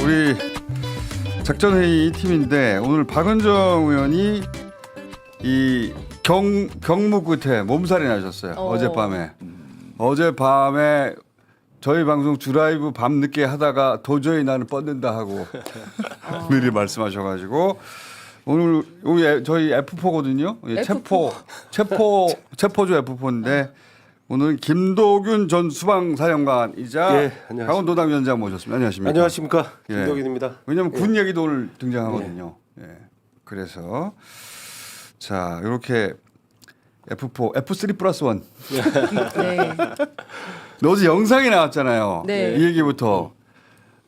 우리 작전회의 팀인데 오늘 박은정 의원이 이 경무 끝에 몸살이 나셨어요. 어젯밤에 저희 방송 주라이브 밤 늦게 하다가 도저히 나는 뻗는다 하고 미리 말씀하셔가지고 오늘 저희 F4거든요. 체포주 F4인데 오늘 김도균 전 수방사령관이자 강원도당 위원장 모셨습니다. 안녕하십니까? 안녕하십니까? 김도균입니다. 왜냐하면 군 얘기도 오늘 등장하거든요. 그래서 자 이렇게 F4, F3 플러스 1. 네. 어제 영상이 나왔잖아요. 네. 이 얘기부터.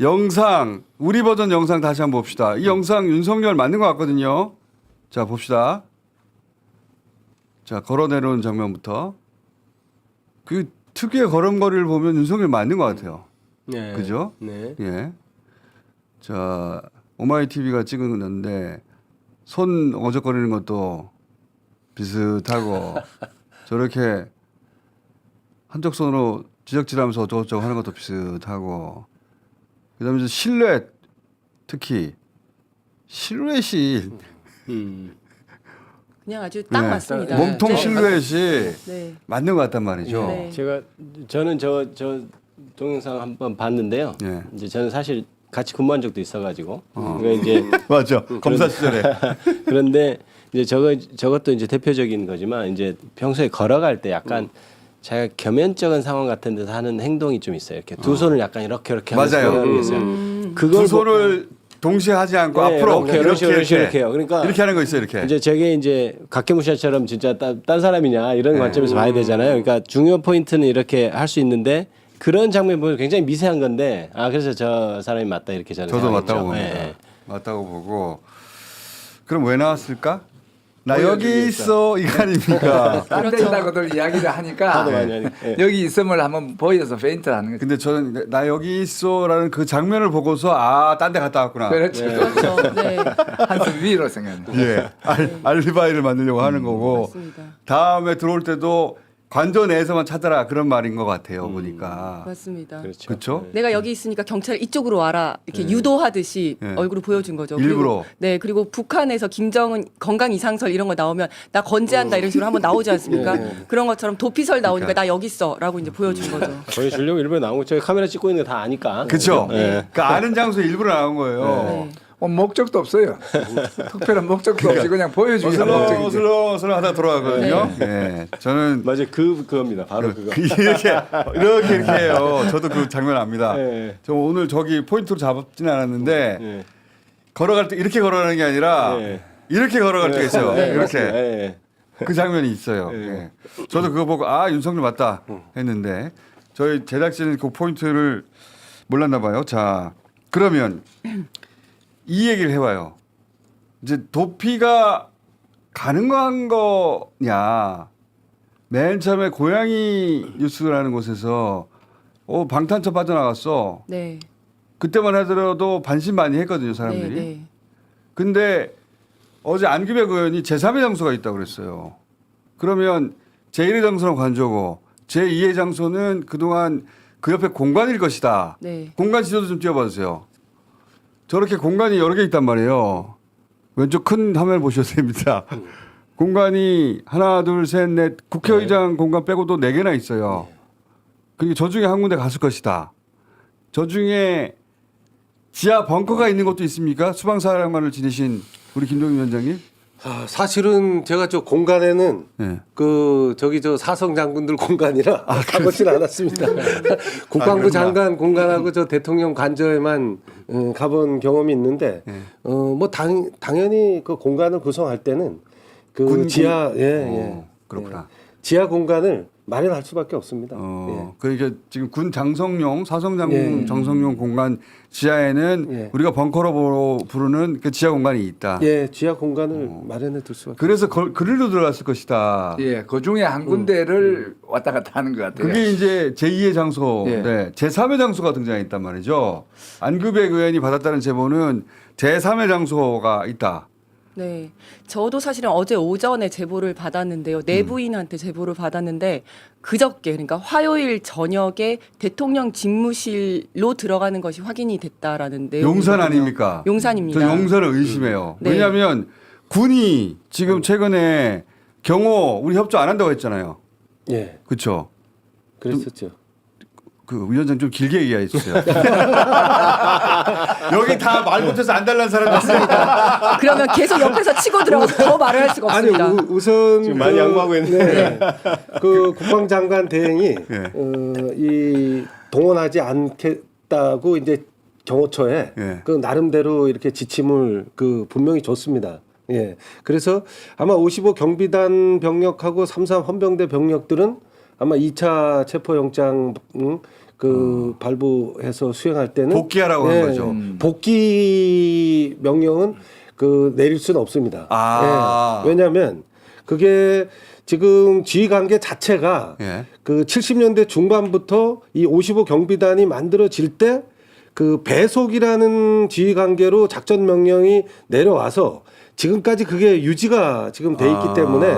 영상, 우리 버전 영상 다시 한번 봅시다. 이 영상 윤석열 맞는 것 같거든요. 자, 봅시다. 자, 걸어 내려오는 장면부터. 그 특유의 걸음걸이를 보면 윤석열 맞는 것 같아요. 네. 그죠? 네. 예. 자, 오마이TV가 찍은 건데 손 어적거리는 것도 비슷하고 저렇게 한쪽 손으로 지적질하면서 어쩌고저쩌고 하는 것도 비슷하고 그다음에 이제 실루엣 특히 실루엣이 그냥 아주 딱 맞습니다. 몸통 네. 실루엣이 네. 맞는 것 같단 말이죠. 네. 저는 저 동영상 한번 봤는데요. 예. 이제 저는 사실 같이 근무한 적도 있어가지고 그러니까 이제 맞죠. 검사 시절에. 그런데 이제 저것도 이제 대표적인 거지만 이제 평소에 걸어갈 때 약간 자기가 겸연쩍은 상황 같은 데서 하는 행동이 좀 있어요. 이렇게 두 손을 약간 이렇게 맞아요. 하는 게 있어요. 그걸 두 손을 동시에 하지 않고 네, 앞으로 이렇게 해요. 그러니까 이렇게 하는 거 있어요. 이렇게. 이제 저게 이제 각계무시아처럼 진짜 딴 사람이냐 이런 관점에서 봐야 되잖아요. 그러니까 중요 포인트는 이렇게 할 수 있는데 그런 장면 보면 굉장히 미세한 건데 그래서 저 사람이 맞다 이렇게 저는 저도 생각했죠. 맞다고 봅니다. 네. 맞다고 보고 그럼 왜 나왔을까? 나 여기 있어 이거 아닙니까? 안 된다고들 이야기를 하니까 하도 많이 하니까. 예. 여기 있음을 한번 보여서 페인트를 하는 거죠. 근데 저는 나 여기 있어라는 그 장면을 보고서 딴 데 갔다 왔구나. 그렇죠. 그렇죠. 네. 한숨 위로 생각해요. 예. 알리바이를 만들려고 하는 거고 맞습니다. 다음에 들어올 때도 관저 내에서만 찾아라 그런 말인 것 같아요. 보니까. 맞습니다. 그렇죠. 그렇죠? 내가 여기 있으니까 경찰 이쪽으로 와라 이렇게 유도하듯이 네. 얼굴을 보여준 거죠. 일부러. 그리고 북한에서 김정은 건강 이상설 이런 거 나오면 나 건재한다 이런 식으로 한번 나오지 않습니까? 그런 것처럼 도피설 나오니까 나 여기 있어라고 이제 보여준 거죠. 보여주려고 일부러 나온 거 저희 카메라 찍고 있는 거 다 아니까. 그렇죠. 네. 그 아는 장소에 일부러 나온 거예요. 네. 목적도 없어요. 특별한 목적도 없이 그냥 보여주기 목적이죠. 어슬렁어슬렁 하다 돌아가거든요. 예. 저는 맞아요. 그겁니다. 바로 그거. 이렇게 해요. 저도 그 장면 압니다. 네. 저 오늘 저기 포인트로 잡지는 않았는데 네. 걸어갈 때 이렇게 걸어가는 게 아니라 네. 이렇게 걸어갈 때가 있어요. 네, 이렇게 맞습니다. 네. 그 장면이 있어요. 네. 예. 저도 그거 보고 윤석열 맞다 했는데 저희 제작진은 그 포인트를 몰랐나 봐요. 자 그러면 이 얘기를 해봐요. 이제 도피가 가능한 거냐? 맨 처음에 고양이 뉴스라는 곳에서 방탄차 빠져나갔어. 네. 그때만 하더라도 반신반의했거든요 사람들이. 네. 근데 어제 안규백 의원이 제3의 장소가 있다고 그랬어요. 그러면 제1의 장소는 관저고 제2의 장소는 그동안 그 옆에 공간일 것이다. 네. 공간 지도도 좀 띄워봐주세요. 저렇게 공간이 여러 개 있단 말이에요. 왼쪽 큰 화면을 보셔도 됩니다. 공간이 하나, 둘, 셋, 넷 국회의장 공간 빼고도 4개나 있어요. 그리고 저 중에 한 군데 갔을 것이다. 저 중에 지하 벙커가 있는 것도 있습니까? 수방사령관을 지내신 우리 김동인 위원장님. 사실은 제가 저 공간에는 네. 저 사성 장군들 공간이라 가보진 않았습니다. 국방부 그렇구나. 장관 공간하고 저 대통령 관저에만 가본 경험이 있는데 당연히 그 공간을 구성할 때는 지하 그렇구나. 지하 공간을 마련할 수밖에 없습니다. 그러니까 지금 군 장성용, 사성장군 예. 장성용 공간 지하에는 예. 우리가 벙커로 부르는 그 지하 공간이 있다. 예, 지하 공간을 마련해 둘 수밖에. 그래서 그리로 들어갔을 것이다. 예, 그 중에 한 군데를 왔다 갔다 하는 것 같아요. 그게 이제 제2의 장소, 예. 네, 제3의 장소가 등장했단 말이죠. 안규백 의원이 받았다는 제보는 제3의 장소가 있다. 네. 저도 사실은 어제 오전에 제보를 받았는데요. 내부인한테 제보를 받았는데 그저께 그러니까 화요일 저녁에 대통령 집무실로 들어가는 것이 확인이 됐다라는 내용. 용산 아닙니까? 용산입니다. 저 용산을 의심해요. 네. 왜냐하면 군이 지금 최근에 경호 우리 협조 안 한다고 했잖아요. 예, 그렇죠? 그랬었죠. 그 위원장 좀 길게 얘기해 주세요. 여기 다 말 못해서 안 달란 사람 있으니까. 그러면 계속 옆에서 치고 들어가서 더 말을 할 수가 아니 없습니다. 우선 지금 많이 양보하고 있는데. 그 국방장관 대행이 예. 이 동원하지 않겠다고 이제 경호처에 예. 그 나름대로 이렇게 지침을 그 분명히 줬습니다. 예. 그래서 아마 55 경비단 병력하고 33 헌병대 병력들은 아마 2차 체포영장 그 발부해서 수행할 때는 복귀하라고 한 거죠. 복귀 명령은 그 내릴 수는 없습니다. 아. 예. 왜냐하면 그게 지금 지휘 관계 자체가 예. 그 70년대 중반부터 이 55 경비단이 만들어질 때 그 배속이라는 지휘 관계로 작전 명령이 내려와서 지금까지 그게 유지가 지금 돼 있기 때문에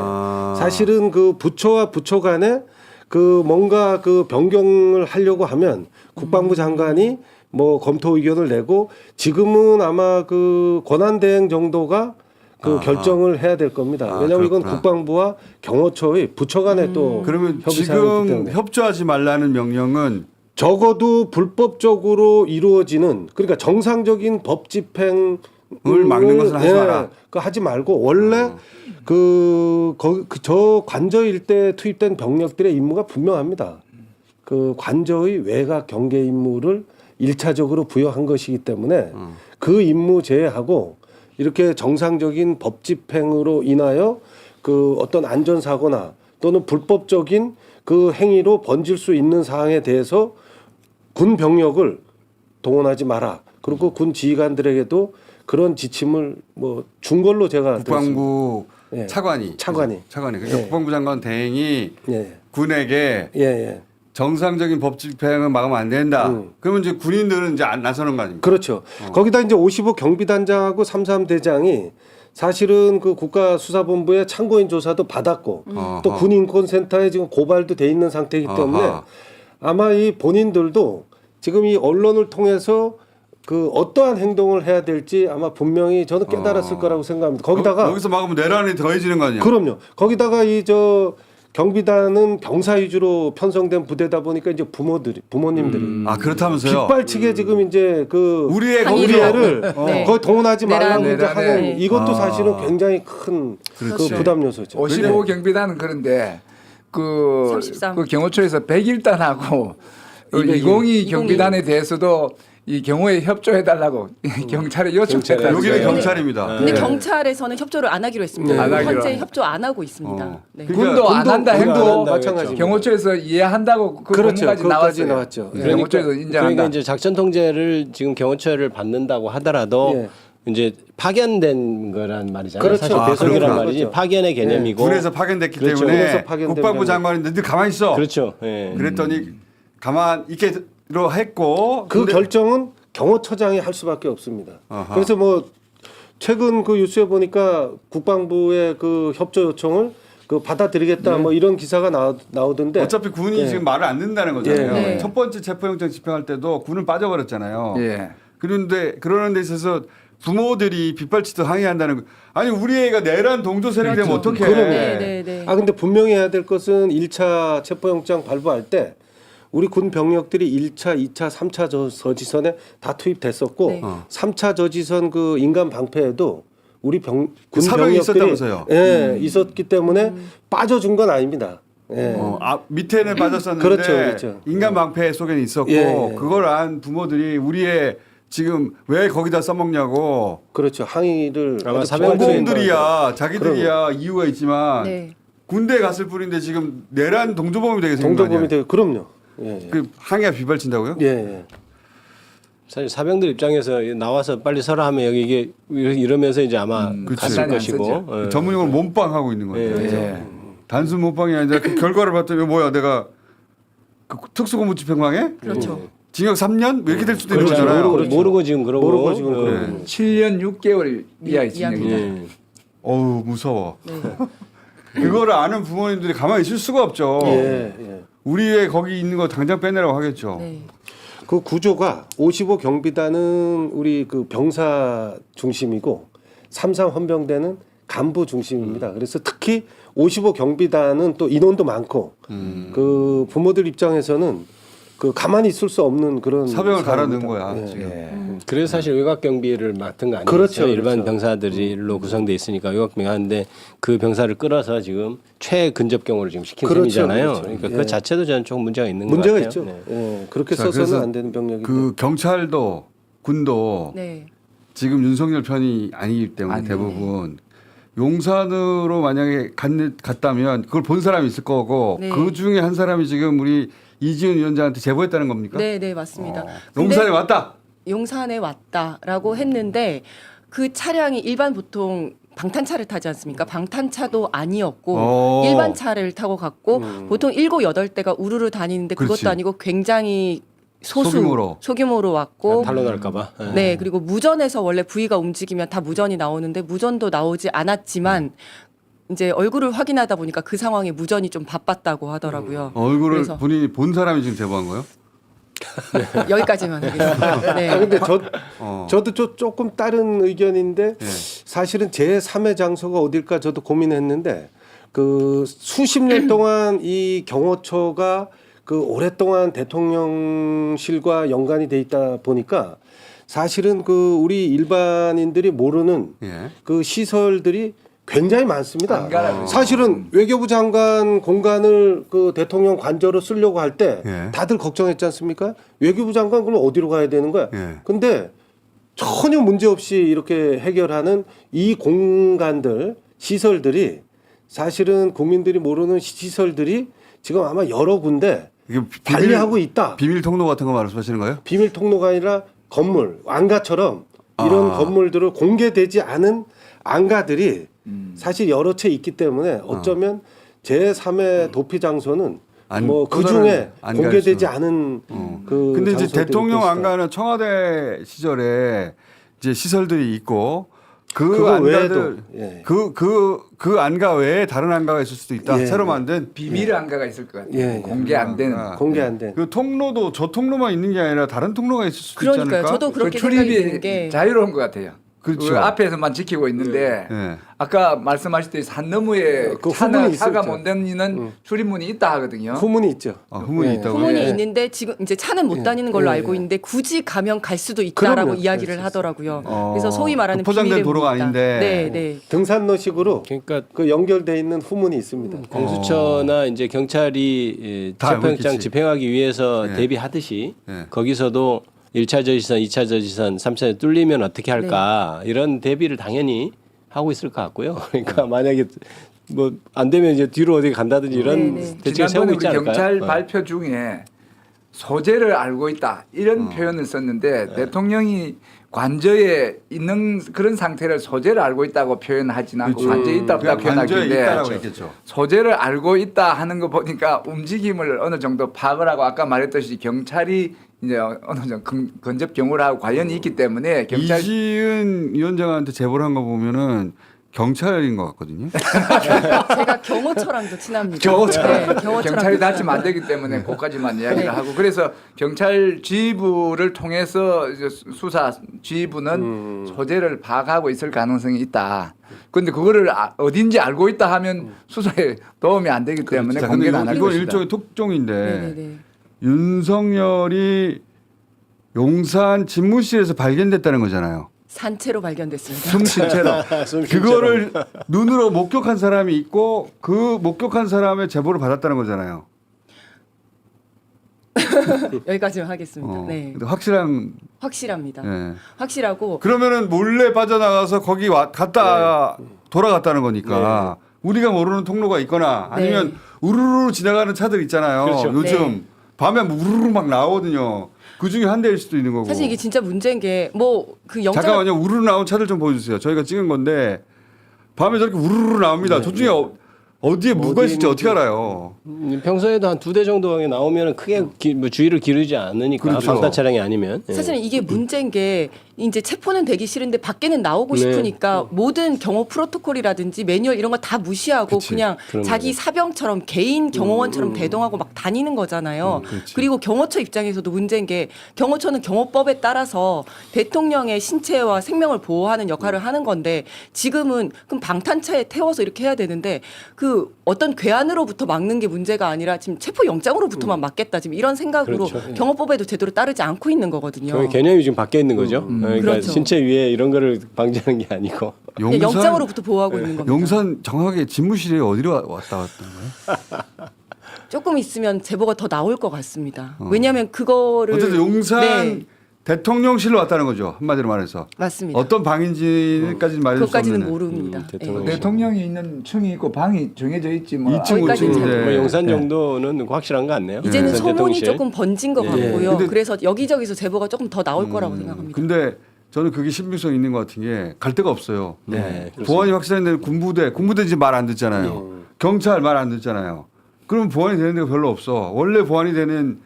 사실은 그 부처와 부처 간에 그 뭔가 그 변경을 하려고 하면 국방부 장관이 뭐 검토 의견을 내고 지금은 아마 그 권한대행 정도가 그 결정을 해야 될 겁니다. 왜냐하면 이건 그렇구나. 국방부와 경호처의 부처 간에 또 그러면 협의 사항이기 지금 때문에 협조하지 말라는 명령은 적어도 불법적으로 이루어지는 그러니까 정상적인 법 집행을 막는 것은 하지 마라. 그 하지 말고 원래 저 관저 일대에 투입된 병력들의 임무가 분명합니다. 그 관저의 외곽 경계 임무를 1차적으로 부여한 것이기 때문에 그 임무 제외하고 이렇게 정상적인 법 집행으로 인하여 그 어떤 안전 사고나 또는 불법적인 그 행위로 번질 수 있는 사항에 대해서 군 병력을 동원하지 마라. 그리고 군 지휘관들에게도 그런 지침을 뭐 준 걸로 제가 국방부 예. 차관이 그러니까 예. 국방부 장관 대행이 예. 군에게 예, 예. 정상적인 법 집행은 막으면 안 된다. 그러면 이제 군인들은 이제 안 나서는 거 아닙니까? 그렇죠. 거기다 이제 55 경비단장하고 33 대장이 사실은 그 국가수사본부의 참고인 조사도 받았고 또 군인권센터에 지금 고발도 돼 있는 상태이기 때문에 아하. 아마 이 본인들도 지금 이 언론을 통해서 그 어떠한 행동을 해야 될지 아마 분명히 저는 깨달았을 거라고 생각합니다. 거기다가 여기서 막으면 내란이 더해지는 거 아니에요? 그럼요. 거기다가 이 저 경비단은 병사 위주로 편성된 부대다 보니까 이제 부모님들이 아 그렇다면서요? 빗발치게 지금 이제 그 우리의 항의를- 우리 애를 네. 거의 동원하지 말라고 내란. 이제 하는 네. 이것도 아. 사실은 굉장히 큰 그 부담 요소죠. 55 경비단은 그런데 그 33. 경호처에서 101단하고 202 경비단에 대해서도 이 경호에 협조해 달라고 경찰에 요청했다. 여기는 경찰입니다. 근데 네. 경찰에서는 협조를 안 하기로 했습니다. 안 하기로 현재 하고. 협조 안 하고 있습니다. 어. 네. 군도 안 한다 군도 해도 안 한다고 마찬가지입니다. 경호처에서 이해한다고 그 그렇죠. 본문까지 그것까지 나왔어요. 나왔죠. 네, 경호처에서 인정한다. 그러니까 이제 작전 통제를 지금 경호처를 받는다고 하더라도 예. 이제 파견된 거란 말이잖아요. 그렇죠. 사실 아, 배속이란 그렇구나. 말이지 그렇죠. 파견의 개념이고. 군에서 파견됐기 그렇죠. 때문에 군에서 파견된 국방부 병력. 장관이 늘 가만히 있어. 그렇죠. 예. 그랬더니 가만 있기로 했고 그 근데 결정은 경호처장이 할 수밖에 없습니다. 아하. 그래서 뭐 최근 그 뉴스에 보니까 국방부의 그 협조 요청을 그 받아들이겠다 뭐 이런 기사가 나오던데 어차피 군이 예. 지금 말을 안 듣는다는 거잖아요. 네. 첫 번째 체포영장 집행할 때도 군은 빠져버렸잖아요. 예. 그런데 그러는 데 있어서 부모들이 빗발치듯 항의한다는 거. 아니 우리 애가 내란 동조 세력이 되면 어떡해. 그럼요. 네, 네, 네. 아 근데 분명히 해야 될 것은 1차 체포영장 발부할 때 우리 군 병력들이 1차, 2차, 3차 저지선에 다 투입됐었고 네. 3차 저지선 그 인간 방패에도 우리 군 사병이 병력들이 있었다면서요? 예, 있었기 때문에 빠져준 건 아닙니다. 예. 밑에는 빠졌었는데 그렇죠, 그렇죠. 인간 방패 속에는 있었고 예, 예. 그걸 안 부모들이 우리의 지금 왜 거기다 써먹냐고 그렇죠. 항의를 아마 아주 사병들이 공공들이야 자기들이야 이유가 있지만 네. 군대에 갔을 뿐인데 지금 내란 동조범이 되게 생긴 거 동조범이 아니야? 되고 그럼요. 예, 예. 그 항의가 빗발친다고요? 예, 예. 사실 사병들 입장에서 나와서 빨리 서라 하면 여기 이게 이러면서 이제 아마 그치. 갔을 판단이 안 것이고. 쓰죠. 예. 전문용어로 몸빵하고 있는 거예요. 예. 예. 단순 몸빵이 아니라 그 결과를 봤더니 뭐야 내가 그 특수고무 집행방해? 그렇죠. 징역 3년? 뭐 이렇게 될 수도 있는 그렇죠. 거잖아요. 모르고 지금 그러고. 모르고 지금 어. 그러고. 7년 6개월 이하의 이하입니다. 징역이다. 예. 어우 무서워. 네. 그거를 아는 부모님들이 가만히 있을 수가 없죠. 예, 예. 우리 애 거기 있는 거 당장 빼내라고 하겠죠. 네. 그 구조가 55 경비단은 우리 그 병사 중심이고 33 헌병대는 간부 중심입니다. 그래서 특히 55 경비단은 또 인원도 많고 그 부모들 입장에서는 그 가만히 있을 수 없는 그런 사병을 갈아 넣은 상황입니다. 거야, 예. 지금. 그래서 사실 외곽 경비를 맡은 거 아니에요? 그렇죠, 일반 그렇죠. 병사들로 구성돼 있으니까 외곽 경비 하는데 그 병사를 끌어서 지금 최근접 경호를 지금 시킨 그렇죠, 셈이잖아요. 그렇죠. 그러니까 예. 그 자체도 저는 조금 문제가 있는 것 문제가 같아요. 있죠. 네. 예. 그렇게 자, 써서는 그래서 안 되는 병력인데. 그 경찰도 군도 네. 지금 윤석열 편이 아니기 때문에 아니네. 대부분 용산으로 만약에 갔다면 그걸 본 사람이 있을 거고 네. 그 중에 한 사람이 지금 우리 이지훈 위원장한테 제보했다는 겁니까? 네, 네, 맞습니다. 용산에 근데 왔다. 용산에 왔다라고 했는데 그 차량이 일반 보통 방탄차를 타지 않습니까? 방탄차도 아니었고 어. 일반 차를 타고 갔고 보통 7, 8대가 우르르 다니는데 그것도 그렇지. 아니고 굉장히 소규모로. 왔고 탄로 날까봐. 네, 그리고 무전에서 원래 부위가 움직이면 다 무전이 나오는데 무전도 나오지 않았지만 이제 얼굴을 확인하다 보니까 그 상황에 무전이 좀 바빴다고 하더라고요. 얼굴을 그래서 본인이 본 사람이 지금 제보한 거예요? 여기까지만 하겠습니다. 네. 아, 근데 어. 저도 조금 다른 의견인데 예. 사실은 제 3의 장소가 어딜까 저도 고민했는데 그 수십 년 동안 이 경호처가 그 오랫동안 대통령실과 연관이 돼 있다 보니까 사실은 그 우리 일반인들이 모르는 예. 그 시설들이 굉장히 많습니다. 안 가라고 사실은 외교부 장관 공간을 그 대통령 관저로 쓰려고 할 때 예. 다들 걱정했지 않습니까? 외교부 장관 그럼 어디로 가야 되는 거야? 예. 근데 전혀 문제 없이 이렇게 해결하는 이 공간들 시설들이 사실은 국민들이 모르는 시설들이 지금 아마 여러 군데 이게 관리하고 있다. 비밀 통로 같은 거 말씀하시는 거예요? 비밀 통로가 아니라 건물, 안가처럼 이런 아. 건물들을 공개되지 않은 안가들이 사실 여러 채 있기 때문에 어쩌면 제3의 도피 장소는 안- 뭐 또 그 다른 중에 안가일 공개되지 수. 않은 그 근데 이제 장소들일 대통령 것이다. 안가는 청와대 시절에 이제 시설들이 있고 그 그거 외에도, 안가들 예. 그 안가 외에 다른 안가가 있을 수도 있다. 예. 새로 만든 비밀 안가가 있을 것 같아요. 예, 예. 공개 안 되는. 아, 공개 안 된. 그 통로도 저 통로만 있는 게 아니라 다른 통로가 있을 수도 있지 그러니까요. 않을까? 저도 그렇게 그 생각이 드는 출입이 게 자유로운 것 같아요. 그렇죠. 그 앞에서만 지키고 있는데 예. 아까 말씀하셨듯이 산 너머에 그 차나 후문이 차가 있었죠. 못 다니는 출입문이 있다 하거든요. 후문이 있죠. 후문이 예. 있다고. 후문이 예. 있는데 지금 이제 차는 못 다니는 걸로 예. 알고 있는데 굳이 가면 갈 수도 있다라고 그럼요. 이야기를 그럴 수 하더라고요. 어. 그래서 소위 말하는 그 포장된 비밀의 도로가 문이다. 아닌데. 네, 네. 등산로식으로 그러니까 그 연결돼 있는 후문이 있습니다. 공수처나 이제 경찰이 다 알고 체포영장 있겠지. 집행하기 위해서 예. 대비하듯이 예. 거기서도 1차 저지선, 2차 저지선, 3차 뚫리면 어떻게 할까 이런 대비를 당연히 하고 있을 것 같고요. 그러니까 만약에 뭐 안 되면 이제 뒤로 어디 간다든지 이런 네, 네. 대책을 세우고 지난번에 있지 우리 않을까요? 경찰 어. 발표 중에 소재를 알고 있다 이런 표현을 썼는데 대통령이 관저에 있는 그런 상태를 소재를 알고 있다고 표현하지는 않고 그렇죠. 관저에 있다 없다 그냥 관저에 표현하길래 있다라고 했겠죠. 소재를 알고 있다 하는 거 보니까 움직임을 어느 정도 파악을 하고 아까 말했듯이 경찰이 이제 어느 정도 근접 경호를 하고 관련이 있기 때문에 경찰 이지은 위원장한테 제보를 한 거 보면은 경찰인 것 같거든요. 제가 경호처랑도 친합니다. 경호처럼 네, 경호처랑도 경찰이 다치면 친합니다. 안 되기 때문에 그까지만 이야기를 네. 하고 그래서 경찰 지휘부를 통해서 이제 수사 지휘부는 소재를 파악하고 있을 가능성이 있다. 그런데 그거를 어딘지 알고 있다 하면 수사에 도움이 안 되기 때문에 자, 근데 공개는 안 할 이거 것이다. 일종의 특종인데 네, 네. 윤석열이 용산 집무실에서 발견됐다는 거잖아요. 산채로 발견됐습니다. 숨쉰 채로. 그거를 눈으로 목격한 사람이 있고 그 목격한 사람의 제보를 받았다는 거잖아요. 여기까지만 하겠습니다. 어. 네, 근데 확실한. 확실합니다. 예. 확실하고 그러면은 몰래 빠져나가서 거기 갔다 돌아갔다는 거니까 우리가 모르는 통로가 있거나 아니면 네. 우르르 지나가는 차들 있잖아요. 그렇죠. 요즘 네. 밤에 우르르 막 나오거든요. 그 중에 한 대일 수도 있는 거고. 사실 이게 진짜 문제인 게 뭐 그 영장 잠깐만요. 우르르 나온 차들 좀 보여주세요. 저희가 찍은 건데 밤에 저렇게 우르르 나옵니다. 저 중에 어디에 뭐가 있을지 있는지. 어떻게 알아요? 평소에도 한 2대 정도 나오면 크게 뭐 주의를 기울이지 않으니까 그렇죠. 방탄 차량이 아니면. 예. 사실은 이게 문제인 게 이제 체포는 되기 싫은데 밖에는 나오고 네. 싶으니까 모든 경호 프로토콜이라든지 매뉴얼 이런 거 다 무시하고 그치. 그냥 그런 자기 거죠. 사병처럼 개인 경호원처럼 대동하고 막 다니는 거잖아요. 그리고 경호처 입장에서도 문제인 게 경호처는 경호법에 따라서 대통령의 신체와 생명을 보호하는 역할을 하는 건데 지금은 그럼 방탄차에 태워서 이렇게 해야 되는데 그 어떤 괴한으로부터 막는 게 문제가 아니라 지금 체포 영장으로부터만 막겠다 지금 이런 생각으로 그렇죠. 경호법에도 제대로 따르지 않고 있는 거거든요. 그 개념이 지금 바뀌어 있는 거죠. 그러니까 그렇죠. 신체 위에 이런 거를 방지하는 게 아니고. 그냥 영장으로부터 보호하고 있는 겁니다. 용산 정확하게 집무실에 어디로 왔다 갔던 거예요? 조금 있으면 제보가 더 나올 것 같습니다. 왜냐하면 그거를 어쨌든 용산 네, 대통령실로 왔다는 거죠. 한마디로 말해서. 맞습니다. 어떤 방인지까지는 말해줄 수 그것까지는 없는. 모릅니다. 대통령. 예. 대통령이 있는 층이 있고 방이 정해져 있지 뭐. 2층, 거기까지는 5층인데. 뭐 용산 정도는 확실한 거 같네요. 이제는 용산 소문이 대통령실. 조금 번진 것 네. 같고요. 근데- 그래서 여기저기서 제보가 조금 더 나올 거라고 생각합니다. 근데 저는 그게 신빙성 있는 것 같은 게 갈 데가 없어요. 네, 보안이 확실한데 군부대 이제 말 안 듣잖아요. 경찰 말 안 듣잖아요. 그러면 보안이 되는 데가 별로 없어. 원래 보안이 되는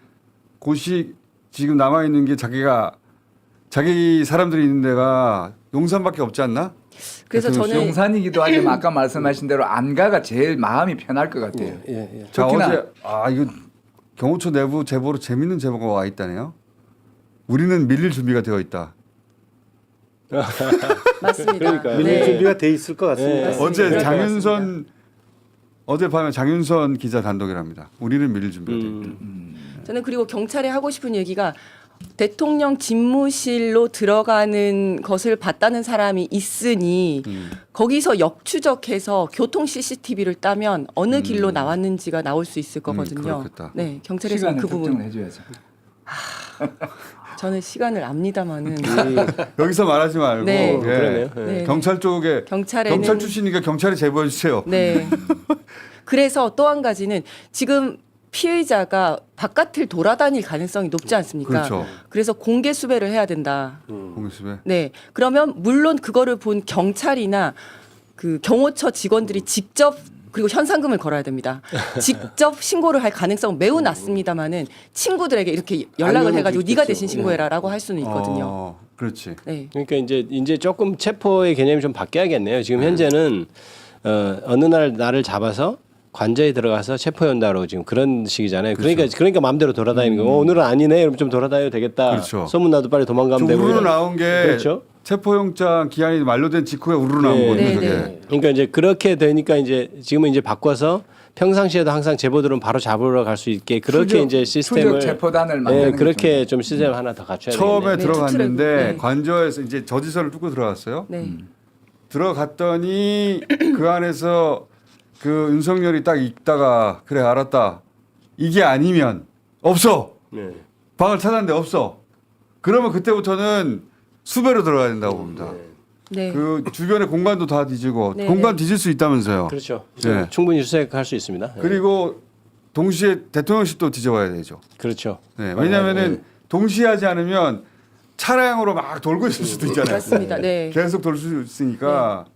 곳이 지금 남아 있는 게 자기 사람들이 있는 데가 용산밖에 없지 않나? 그래서 저는 용산이기도 하지만 아까 말씀하신 대로 안가가 제일 마음이 편할 것 같아요. 예. 자, 특히나- 어제 이거 경호처 내부 제보로 재밌는 제보가 와 있다네요. 우리는 밀릴 준비가 되어 있다. 맞습니다. 그러니까요. 밀릴 네. 준비가 돼 있을 것 같습니다. 네. 맞습니다. 어제 그럴 것 장윤선 어젯밤에 장윤선 기자 단독이랍니다. 우리는 밀릴 준비가 되어 있다. 저는 그리고 경찰에 하고 싶은 얘기가 대통령 집무실로 들어가는 것을 봤다는 사람이 있으니 거기서 역추적해서 교통 CCTV를 따면 어느 길로 나왔는지가 나올 수 있을 거거든요. 그렇겠다. 네, 경찰에서 시간을 그 부분 특정을 해줘야죠. 저는 시간을 압니다만은 여기서 말하지 말고 네. 그러네요. 네. 경찰 쪽에 경찰에는- 경찰 출신이니까 경찰에 제보해 주세요. 네. 그래서 또 한 가지는 지금 피의자가 바깥을 돌아다닐 가능성이 높지 않습니까? 그렇죠. 그래서 공개 수배를 해야 된다. 공수배. 네. 그러면 물론 그거를 본 경찰이나 그 경호처 직원들이 직접 그리고 현상금을 걸어야 됩니다. 직접 신고를 할 가능성은 매우 낮습니다만은 친구들에게 이렇게 연락을 알려줄 해가지고 수 네가 있겠죠. 대신 신고해라라고 할 수는 있거든요. 그렇지. 네. 그러니까 이제 조금 체포의 개념이 좀 바뀌어야겠네요. 지금 현재는 어느 날 나를 잡아서 관저에 들어가서 체포한다로 지금 그런 식이잖아요. 그러니까 마음대로 돌아다니는 거. 오늘은 아니네. 그럼 좀 돌아다녀도 되겠다. 그렇죠. 소문 나도 빨리 도망가면 좀 되고. 우르르 이런. 나온 게 그렇죠. 체포영장 기한이 만료된 직후에 우르르 나온 네. 거죠. 네, 그게. 네. 그러니까 이제 그렇게 되니까 이제 지금은 이제 바꿔서 평상시에도 항상 제보들은 바로 잡으러 갈 수 있게 그렇게 추적- 이제 시스템을 추적 체포단을 만드는 네, 게 그렇게 좀 시스템 하나 더 갖춰야 처음에 되겠네요. 들어갔는데 투트랙. 네. 관저에서 이제 저지서를 뚫고 들어갔어요. 네. 들어갔더니 그 안에서 그 윤석열이 딱 읽다가 그래 알았다. 이게 아니면 없어. 네. 방을 찾았는데 없어. 그러면 그때부터는 수배로 들어가야 된다고 봅니다. 네. 그 주변의 공간도 다 뒤지고 네, 공간 네. 뒤질 수 있다면서요. 그렇죠. 네. 충분히 수색할 수 있습니다. 네. 그리고 동시에 대통령실도 뒤져봐야 되죠. 그렇죠. 네, 왜냐하면은 동시에 하지 않으면 차량으로 막 돌고 있을 수도 있잖아요. 맞습니다. 네. 계속 돌 수 있으니까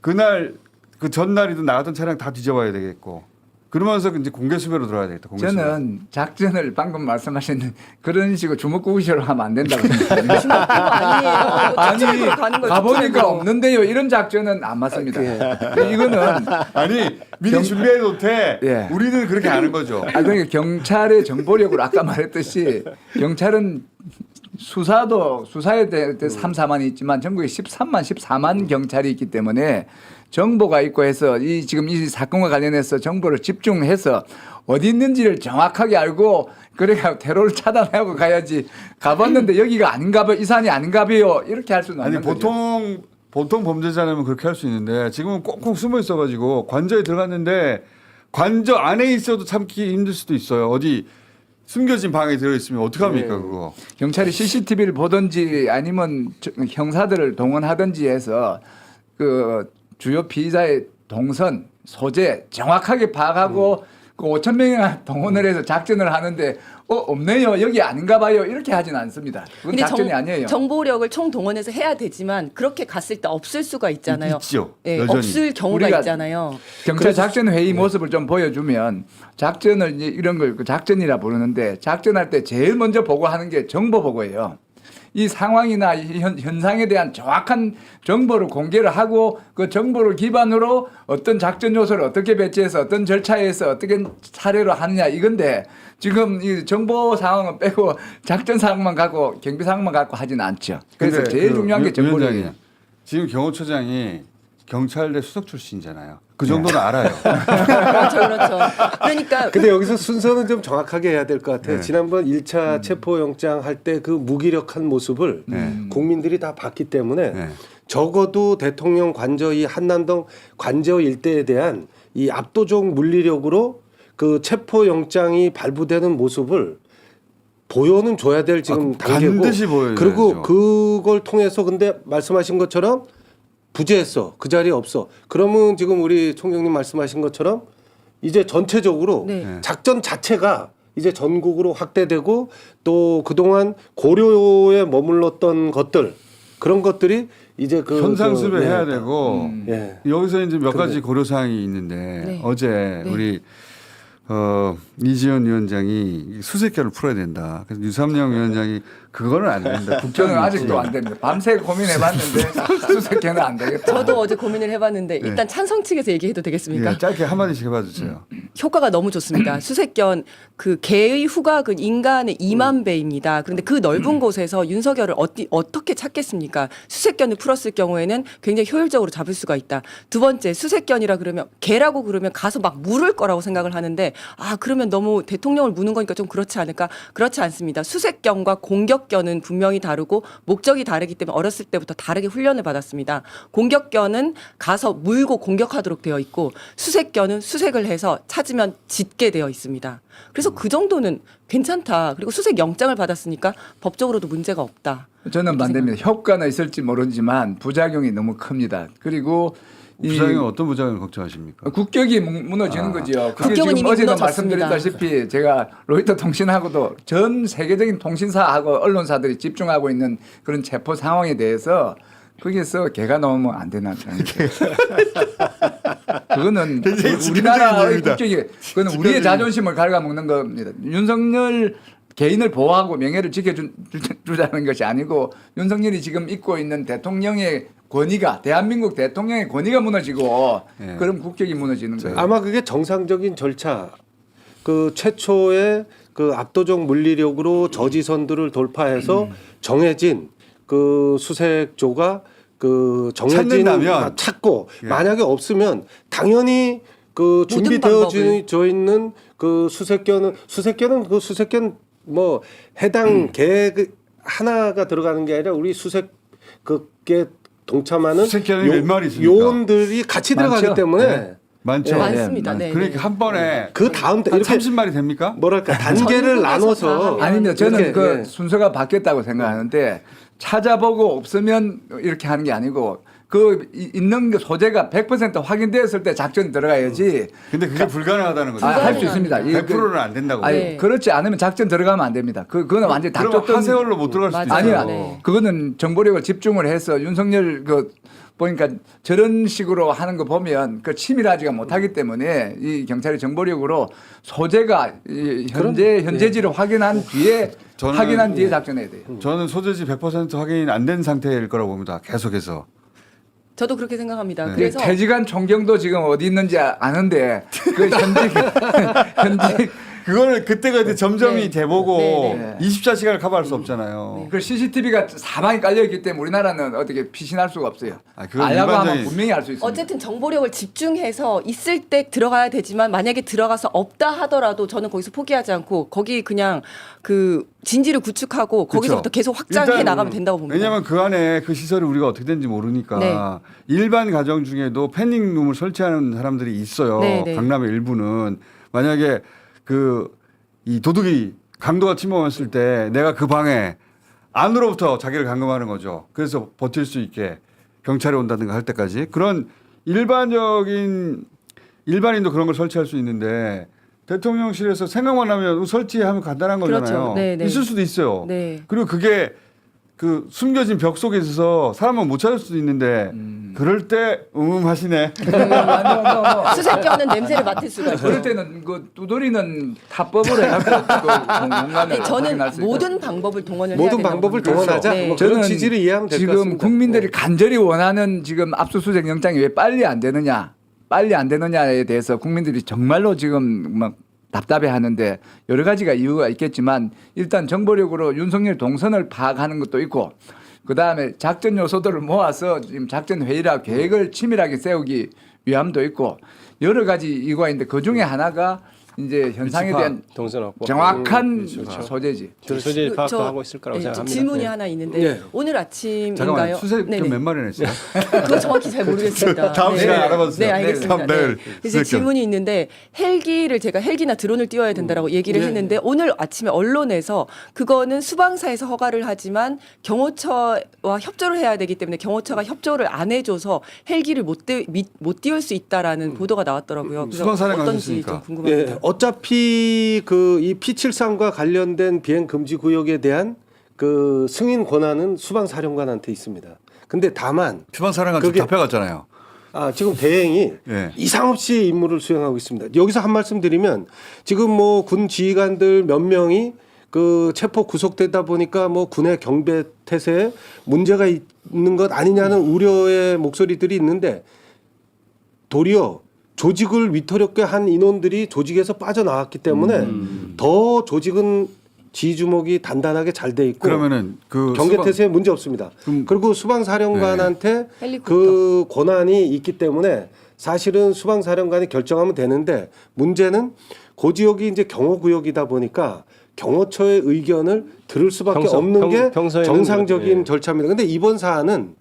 그날 그 전날이든 나갔던 차량 다 뒤져봐야 되겠고 그러면서 이제 공개 수배로 들어가야 되겠다. 공개 수배. 저는 작전을 방금 말씀하신 그런 식으로 주먹구구식으로 하면 안 된다고 생각합니다. 아니에요. 아니 투트랙으로 가는 거예요, 가보니까 투트랙으로. 없는데요. 이런 작전은 안 맞습니다. 이거는 아니 미리 준비해 놓되 예. 우리는 그렇게 하는 거죠. 그러니까 경찰의 정보력으로 아까 말했듯이 경찰은 수사에 대해 3, 4만이 있지만 전국에 14만 경찰이 있기 때문에 정보가 있고 해서 지금 이 사건과 관련해서 정보를 집중해서 어디 있는지를 정확하게 알고 그래야 테러를 차단하고 가야지 가봤는데 여기가 아닌가 봐요. 이 산이 아닌가 봐요. 이렇게 할 수는 아니 없는 거죠. 보통 범죄자라면 그렇게 할 수 있는데 지금은 꽁꽁 숨어 있어가지고 관저에 들어갔는데 관저 안에 있어도 참기 힘들 수도 있어요. 어디 숨겨진 방에 들어 있으면 어떡 합니까 그거. 경찰이 CCTV를 보든지 아니면 형사들을 동원하든지 해서 그 주요 피의자의 동선, 소재 정확하게 파악하고 그 5천 명이나 동원을 해서 작전을 하는데 없네요. 여기 아닌가 봐요. 이렇게 하진 않습니다. 그건 작전이 아니에요. 정보력을 총동원해서 해야 되지만 그렇게 갔을 때 없을 수가 있잖아요. 있죠. 네, 여전히. 없을 경우가 우리가 있잖아요. 경찰 작전 회의 모습을 좀 보여주면 작전을 이런 걸 작전이라 부르는데 작전할 때 제일 먼저 보고하는 게 정보 보고예요. 이 상황이나 현상에 대한 정확한 정보를 공개를 하고 그 정보를 기반으로 어떤 작전 요소를 어떻게 배치해서 어떤 절차에서 어떻게 사례로 하느냐 이건데 지금 이 정보 상황은 빼고 작전 상황만 갖고 경비 상황만 갖고 하지는 않죠. 그래서 근데 제일 중요한 게 정보력이에요. 위원장님, 지금 경호처장이 경찰대 수석 출신이잖아요. 그 정도는 알아요. 그렇죠. 그러니까 근데 여기서 순서는 좀 정확하게 해야 될 것 같아요. 네. 지난번 1차 체포영장 할 때 그 무기력한 모습을 국민들이 다 봤기 때문에 네. 적어도 대통령 관저이 한남동 관저 일대에 대한 이 압도적 물리력으로 그 체포영장이 발부되는 모습을 보여는 줘야 될 지금 단계고 반드시 보여야죠. 그리고 그걸 통해서 근데 말씀하신 것처럼 부재했어. 그 자리에 없어. 그러면 지금 우리 총장님 말씀하신 것처럼 이제 전체적으로 네. 작전 자체가 이제 전국으로 확대되고 또 그동안 고려에 머물렀던 것들 그런 것들이 이제 그 현상수배 예. 해야 되고 예. 여기서 이제 몇 가지 고려 사항이 있는데 네. 어제 네. 우리 이지원 위원장이 수색결을 풀어야 된다. 그래서 유삼영 위원장이 그거는 안 된다. 저는 아직도 안 됩니다. 밤새 고민해봤는데 수색해는 안 되겠다. 저도 어제 고민을 해봤는데 일단 찬성 측에서 얘기해도 되겠습니까? 예, 짧게 한마디씩 해봐주세요. 효과가 너무 좋습니다. 수색견 그 개의 후각은 인간의 2만 배입니다. 그런데 그 넓은 곳에서 윤석열을 어떻게 찾겠습니까? 수색견을 풀었을 경우에는 굉장히 효율적으로 잡을 수가 있다. 두 번째, 수색견이라 그러면 개라고 그러면 가서 막 물을 거라고 생각을 하는데 그러면 너무 대통령을 무는 거니까 좀 그렇지 않을까? 그렇지 않습니다. 수색견과 공격견은 분명히 다르고 목적이 다르기 때문에 어렸을 때부터 다르게 훈련을 받았습니다. 공격견은 가서 물고 공격하도록 되어 있고 수색견은 수색을 해서 찾으면 짖게 되어 있습니다. 그래서 그 정도는 괜찮다. 그리고 수색 영장을 받았으니까 법적으로도 문제가 없다. 저는 반대입니다. 효과는 있을지 모르지만 부작용이 너무 큽니다. 그리고 부작용 어떤 부작용을 걱정하십니까? 국격이 무너지는 거죠. 그게 국격은 지금 이미 어제도 무너졌습니다. 말씀드렸다시피 제가 로이터 통신하고도 전 세계적인 통신사하고 언론사들이 집중하고 있는 그런 체포 상황에 대해서 거기서 개가 나오면 안 되나. 그거는 우리나라의 국격이 그거는 우리의 자존심을 갉아먹는 겁니다. 윤석열 개인을 보호하고 명예를 지켜주자는 것이 아니고 윤석열이 지금 입고 있는 대통령의 권위가 대한민국 대통령의 권위가 무너지고 네. 그럼 국격이 무너지는 거예요. 아마 그게 정상적인 절차. 그 최초의 그 압도적 물리력으로 저지선들을 돌파해서 정해진 그 수색조가 그 정해진 찾는다면. 찾고 예. 만약에 없으면 당연히 그 모든 준비되어져 있는 그 수색견은 그 수색견 뭐 해당 개 하나가 들어가는 게 아니라 우리 수색 그게 동참하는 수색견이 몇 마리 있습니까? 요원들이 같이 많죠? 들어가기 때문에 네. 많죠. 예. 많습니다. 네. 그러니까 한 번에 그 다음 때 한 이렇게 30마리 됩니까? 뭐랄까 단계를 전국에서 다 나눠서 하면 아닙니다. 저는 이렇게, 그 예. 순서가 바뀌었다고 생각하는데 찾아보고 없으면 이렇게 하는 게 아니고 그 있는 게 소재가 100% 확인되었을 때 작전이 들어가야지. 근데 그게 불가능하다는 거죠. 할 수 있습니다. 이 100%는 안 된다고. 아니 네. 그렇지 않으면 작전 들어가면 안 됩니다. 그거는 완전히 그럼 닥쳤던 하세월로 못 들어갈 수도 맞아요. 있어요. 아니야. 네. 그거는 정보력을 집중을 해서 윤석열 그 보니까 저런 식으로 하는 거 보면 그 치밀하지가 못하기 때문에 이 경찰의 정보력으로 소재가 이 현재지를 확인한 뒤에 작전해야 돼요. 저는 소재지 100% 확인 안 된 상태일 거라고 봅니다. 계속해서. 저도 그렇게 생각합니다. 네. 그래서 태지간 총경도 지금 어디 있는지 아는데 그 현직 그거를 그때가 이제 점점이 네. 돼보고 네, 24시간을 커버할 수 없잖아요. 그 CCTV가 사방에 깔려 있기 때문에 우리나라는 어떻게 피신할 수가 없어요. 그건 알라고 하면 일반적인- 분명히 알 수 있습니다. 어쨌든 정보력을 집중해서 있을 때 들어가야 되지만 만약에 들어가서 없다 하더라도 저는 거기서 포기하지 않고 거기 그냥 그 진지를 구축하고 거기서부터 그렇죠. 계속 확장해 일단 나가면 된다고 봅니다. 왜냐하면 그 안에 그 시설이 우리가 어떻게 되는지 모르니까 네. 일반 가정 중에도 패닝룸을 설치하는 사람들이 있어요. 네, 네. 강남의 일부는 만약에 이 도둑이 강도가 침범했을 때 내가 그 방에 안으로부터 자기를 감금하는 거죠. 그래서 버틸 수 있게 경찰이 온다든가 할 때까지 그런 일반인도 그런 걸 설치할 수 있는데 대통령실에서 생각만 하면 설치하면 간단한 거잖아요. 그렇죠. 네, 네. 있을 수도 있어요. 네. 그리고 그게 그 숨겨진 벽 속에 있어서 사람은 못 찾을 수도 있는데 그럴 때 하시네. 수색견은 냄새를 맡을 수가 있고. 그럴 때는 그 두드리는 타법으로 해갖고 그 공간을 네, 저는 확인할 수 있거든요. 모든 방법을 동원을 해야 모든 된다고 방법을 봅니다. 동원하자. 네. 뭐 그런 저는 취지를 이해하면 될 것 지금 같습니다. 국민들이 간절히 원하는 지금 압수수색 영장이 왜 빨리 안 되느냐에 대해서 국민들이 정말로 지금 막 답답해 하는데 여러 가지가 이유가 있겠지만 일단 정보력으로 윤석열 동선을 파악하는 것도 있고 그다음에 작전 요소들을 모아서 지금 작전 회의라 계획을 치밀하게 세우기 위함도 있고 여러 가지 이유가 있는데 그 중에 하나가 이제 현상에 대한 동선 없고 정확한 그렇죠. 소재지. 소재 그, 파악도 저, 하고 있을 거라고 네, 생각합니다. 질문이 네. 하나 있는데 네. 오늘 아침인가요? 잠깐만 수색 네네. 몇 마리나 했어요? 그거 정확히 잘 모르겠습니다. 다음 시간에 알아봐주세요. 네, 알겠습니다. 다음 네. 내일 이제 수색견. 질문이 있는데 헬기를 제가 헬기나 드론을 띄워야 된다라고 얘기를 네. 했는데 오늘 아침에 언론에서 그거는 수방사에서 허가를 하지만 경호처와 협조를 해야 되기 때문에 경호처가 협조를 안 해줘서 헬기를 못 띄울 수 있다라는 보도가 나왔더라고요. 그래서 수방사령관 어떤지 하셨으니까. 좀 궁금합니다. 예, 어차피 그 이 P73과 관련된 비행 금지 구역에 대한 그 승인 권한은 수방 사령관한테 있습니다. 근데 다만 주방사령관 그게- 잡혀갔잖아요. 지금 대행이 예. 이상 없이 임무를 수행하고 있습니다. 여기서 한 말씀 드리면 지금 뭐 군 지휘관들 몇 명이 그 체포 구속되다 보니까 뭐 군의 경배 태세에 문제가 있는 것 아니냐는 우려의 목소리들이 있는데 도리어 조직을 위태롭게 한 인원들이 조직에서 빠져나왔기 때문에 더 조직은 지휘주목이 단단하게 잘 돼 있고 그러면은 그 경계 수방- 태세에 문제 없습니다. 그리고 수방사령관한테 헬리콥터. 그 권한이 있기 때문에 사실은 수방사령관이 결정하면 되는데 문제는 그 지역이 이제 경호구역이다 보니까 경호처의 의견을 들을 수밖에 평소- 없는 게 평소에는 정상적인 예. 절차입니다. 근데 이번 사안은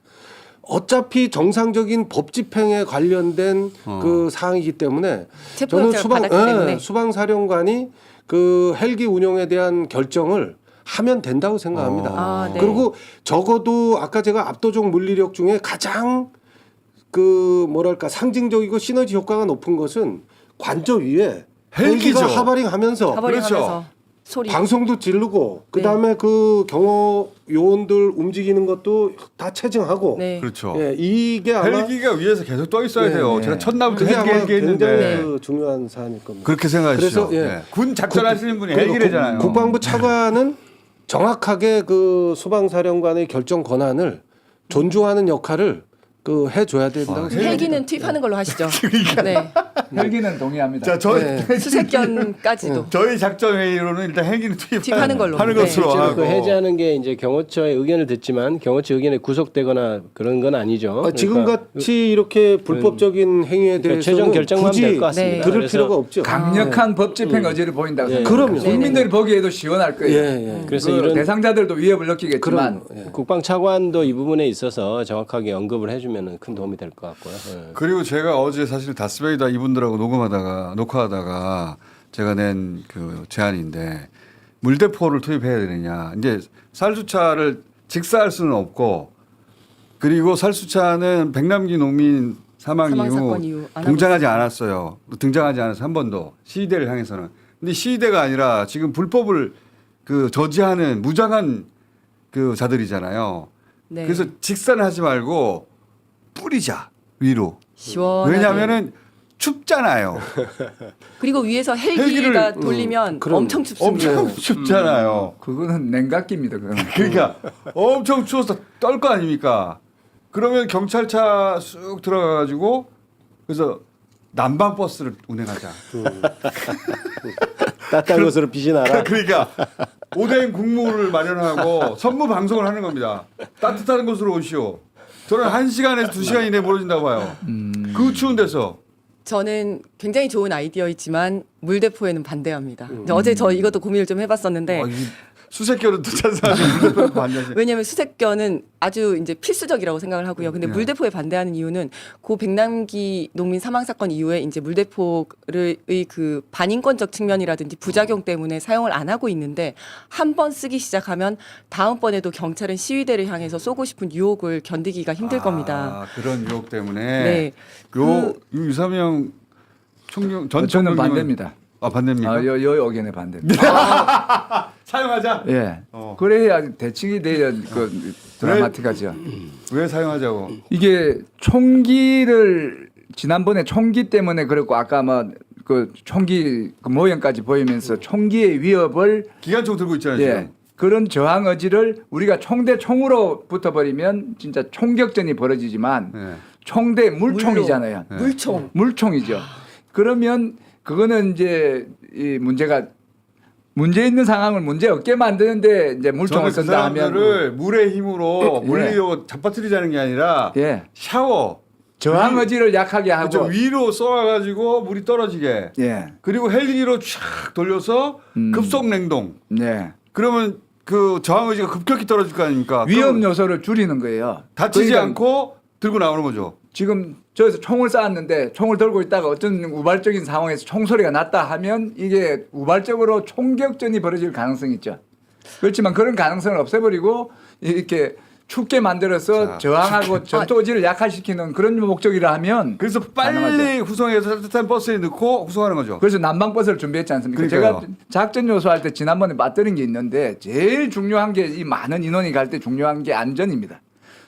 어차피 정상적인 법 집행에 관련된 그 사항이기 때문에 저는 체포영장을 받았기 때문에. 수방사령관이 그 헬기 운영에 대한 결정을 하면 된다고 생각합니다. 아, 네. 그리고 적어도 아까 제가 압도적 물리력 중에 가장 그 뭐랄까 상징적이고 시너지 효과가 높은 것은 관저 위에 헬기죠. 헬기가 하버링하면서 하버링하면서 소리. 방송도 지르고 그다음에 그 경호 요원들 움직이는 것도 다 체증하고 네. 그렇죠. 예, 이게 아마 헬기가 위에서 계속 떠 있어야 네, 돼요. 네. 제가 첫날부터 그게 헬기 아마 헬기 굉장히 했는데 그 중요한 사안일 겁니다. 그렇게 생각하시죠. 그래서, 예. 네. 군 작전하시는 분이 그리고 헬기래잖아요. 국방부 차관은 정확하게 그 수방사령관의 결정 권한을 존중하는 역할을 그 해줘야 된다고 생각합니다. 헬기는 투입하는 걸로 하시죠. 네. 헬기는 동의합니다. 자, 저 네. 수색견까지도. 저희 작전 회의로는 일단 헬기는 투입하는 걸로. 하는 네. 것으로 실제로 하고 그 해제하는 게 이제 경호처의 의견을 듣지만 경호처 의견에 구속되거나 그런 건 아니죠. 지금 그러니까 같이 이렇게 불법적인 행위에 그러니까 대해서는 최종 결정만 굳이 될 것 같습니다. 네. 들을 그래서- 필요가 없죠. 강력한 법 집행 의지를 보인다고 예. 생각합니다. 그럼요. 국민들이 보기에도 시원할 거예요. 예, 예. 그래서 그 이런 대상자들도 위협을 느끼겠지만 그럼 예. 국방 차관도 이 부분에 있어서 정확하게 언급을 해주면 큰 도움이 될 것 같고요. 예. 그리고 제가 어제 사실 다스베이다 이분들하고 녹화하다가 제가 낸 그 제안인데 물대포를 투입해야 되느냐. 이제 살수차를 직사할 수는 없고 그리고 살수차는 백남기 농민 사망 사망 이후 사건 이후 안 하고 동장하지 않았어요. 등장하지 않아서 한 번도 시위대를 향해서는. 근데 시위대가 아니라 지금 불법을 그 저지하는 무장한 그 자들이잖아요. 네. 그래서 직사는 하지 말고 뿌리자 위로. 시원하게. 왜냐하면은 춥잖아요. 그리고 위에서 헬기가 헬기를, 돌리면 그럼 엄청 춥습니다. 엄청 춥잖아요. 그거는 냉각기입니다. 그거는. 그러니까 엄청 추워서 떨 거 아닙니까? 그러면 경찰차 쑥 들어가가지고 그래서 난방 버스를 운행하자. 따뜻한 곳으로 빛이 나라. 그러니까 오뎅 국물을 마련하고 선무 방송을 하는 겁니다. 따뜻한 곳으로 오시오. 저는 1시간에서 2시간 이내에 멀어진다고 봐요. 그 추운 데서. 저는 굉장히 좋은 아이디어이지만 물대포에는 반대합니다. 어제 저 이것도 고민을 좀 해봤었는데 수색견은 또 찬성하지 물대포 반대하지. 왜냐하면 수색견은 아주 이제 필수적이라고 생각을 하고요. 근데 네. 물대포에 반대하는 이유는 고 백남기 농민 사망 사건 이후에 이제 물대포의 그 반인권적 측면이라든지 부작용 때문에 사용을 안 하고 있는데 한 번 쓰기 시작하면 다음번에도 경찰은 시위대를 향해서 쏘고 싶은 유혹을 견디기가 힘들 겁니다. 그런 유혹 때문에. 네. 요 유사명 총경 전 저는 총경님은 반대입니다. 반대입니까? 여 의견에 반대입니다. 사용하자. 예. 어. 그래야 대칭이 돼야 그 드라마틱하죠. 왜 사용하자고? 이게 총기를 지난번에 총기 때문에 그랬고 아까 뭐 그 총기 그 모형까지 보이면서 총기의 위협을 기관총 들고 있잖아요. 예. 지금. 그런 저항 의지를 우리가 총 대 총으로 붙어버리면 진짜 총격전이 벌어지지만 네. 총 대 물총이잖아요. 네. 물총. 물총이죠. 그러면 그거는 이제 이 문제가 문제 있는 상황을 문제 없게 만드는데 이제 물총을 저는 그 쓴다 하면 사람들을 물의 힘으로 예. 물리로 잡아뜨리자는 게 아니라 예. 샤워 저항 의지를 약하게 하고 그죠 위로 쏘아가지고 물이 떨어지게 예. 그리고 헬기로 촥 돌려서 급속 냉동 네. 그러면 그 저항 의지가 급격히 떨어질 거 아닙니까? 위험 그럼 요소를 줄이는 거예요. 다치지 그러니까 않고 들고 나오는 거죠. 지금 저기서 총을 쐈는데 총을 들고 있다가 어떤 우발적인 상황에서 총소리가 났다 하면 이게 우발적으로 총격전이 벌어질 가능성이 있죠. 그렇지만 그런 가능성을 없애버리고 이렇게 춥게 만들어서 자, 저항하고 전투 의지를 약화시키는 그런 목적이라 하면 그래서 빨리 가능하죠. 후송해서 따뜻한 버스에 넣고 후송하는 거죠. 그래서 난방버스를 준비했지 않습니까? 그러니까요. 제가 작전 요소 할 때 지난번에 맞들인 게 있는데 제일 중요한 게 이 많은 인원이 갈 때 중요한 게 안전입니다.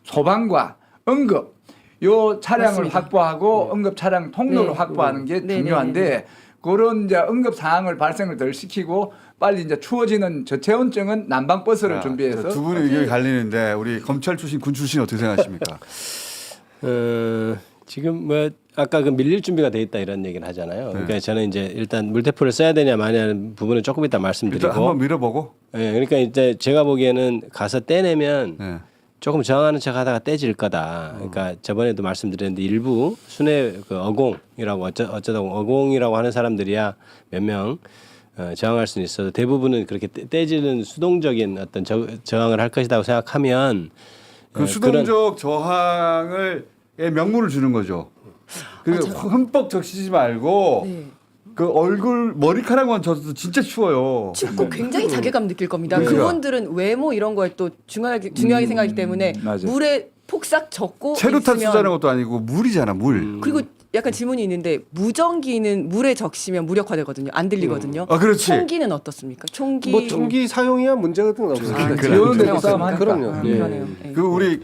소방과 응급 요 차량을 맞습니다. 확보하고 응급 차량 통로를 네. 확보하는 게 네, 중요한데 네, 네. 그런 이제 응급 상황을 발생을 덜 시키고 빨리 이제 추워지는 저체온증은 난방버스를 준비해서 두 분의 의견이 갈리는데 우리 검찰 출신 군 출신 어떻게 생각하십니까? 지금 뭐 아까 그 밀릴 준비가 돼 있다 이런 얘기를 하잖아요. 그러니까 저는 이제 일단 물대포를 써야 되냐 마냐는 부분은 조금 이따 말씀드리고. 일단 한번 밀어보고. 예, 그러니까 이제 제가 보기에는 가서 떼내면 네. 조금 저항하는 척하다가 떼질 거다. 그러니까 저번에도 말씀드렸는데 일부 순회 그 어공이라고 어쩌다 어공이라고 하는 사람들이야 몇 명 저항할 수는 있어도 대부분은 그렇게 떼지는 수동적인 어떤 저항을 할 것이라고 생각하면 그 수동적 저항을 명분을 주는 거죠. 그 흠뻑 적시지 말고 네. 그 얼굴 머리카락만 젖어도 진짜 추워요. 춥고 굉장히 자괴감 느낄 겁니다. 그러니까. 그분들은 외모 이런 거에 또 중요하게 생각하기 때문에 맞아요. 물에 폭삭 젖고 체류탄 있으면 쏘자는 것도 아니고 물이잖아 물. 그리고 약간 질문이 있는데 무전기는 물에 적시면 무력화되거든요. 안 들리거든요. 아, 그렇지. 총기는 어떻습니까? 총기 뭐 총기 사용이야 문제가 없습니다. 그래. 비오는데도 싸움하니까. 그럼요. 예. 그러네요. 네. 그 우리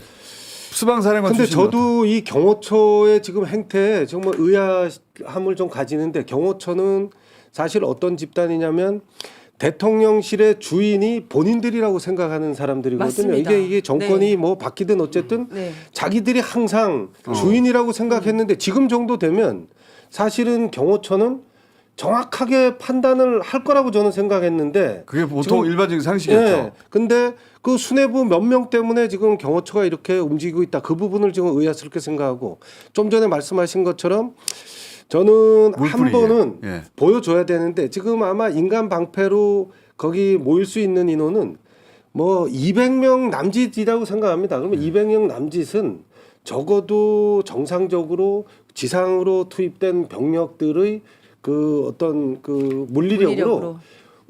수방사령관 근데 출신 저도 이 경호처의 지금 행태에 정말 의아함을 좀 가지는데 경호처는 사실 어떤 집단이냐면 대통령실의 주인이 본인들이라고 생각하는 사람들이거든요. 맞습니다. 이게 정권이 네. 뭐 바뀌든 어쨌든 네. 자기들이 항상 주인이라고 생각했는데 지금 정도 되면 사실은 경호처는 정확하게 판단을 할 거라고 저는 생각했는데 그게 보통 지금- 일반적인 상식이었죠. 예. 근데 그 수뇌부 몇 명 때문에 지금 경호처가 이렇게 움직이고 있다. 그 부분을 지금 의아스럽게 생각하고 좀 전에 말씀하신 것처럼 저는 한 물뿌리게. 번은 예. 보여줘야 되는데 지금 아마 인간 방패로 거기 모일 수 있는 인원은 뭐 200명 남짓이라고 생각합니다. 그러면 200명 남짓은 적어도 정상적으로 지상으로 투입된 병력들의 그 어떤 그 물리력으로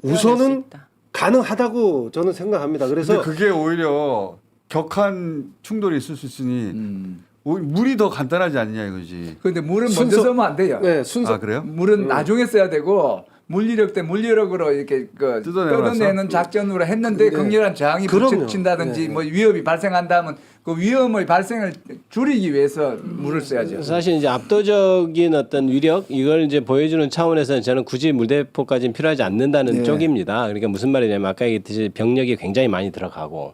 수 우선은 있다. 가능하다고 저는 생각합니다. 근데 그래서 그게 오히려 격한 충돌이 있을 수 있으니 오히려 물이 더 간단하지 않냐 이거지. 그런데 물은 먼저 순서- 쓰면 안 돼요. 네, 순서 아 그래요? 물은 나중에 써야 되고 물리력 대 물리력으로 이렇게 그 뜯어내놨어? 뜯어내는 작전으로 했는데 네. 극렬한 저항이 그럼요. 붙친다든지 네. 뭐 위협이 발생한다면 그 위험의 발생을 줄이기 위해서 물을 써야죠. 사실 이제 압도적인 어떤 위력 이걸 이제 보여주는 차원에서는 저는 굳이 물대포까지는 필요하지 않는다는 네. 쪽입니다. 그러니까 무슨 말이냐면 아까 얘기했듯이 병력이 굉장히 많이 들어가고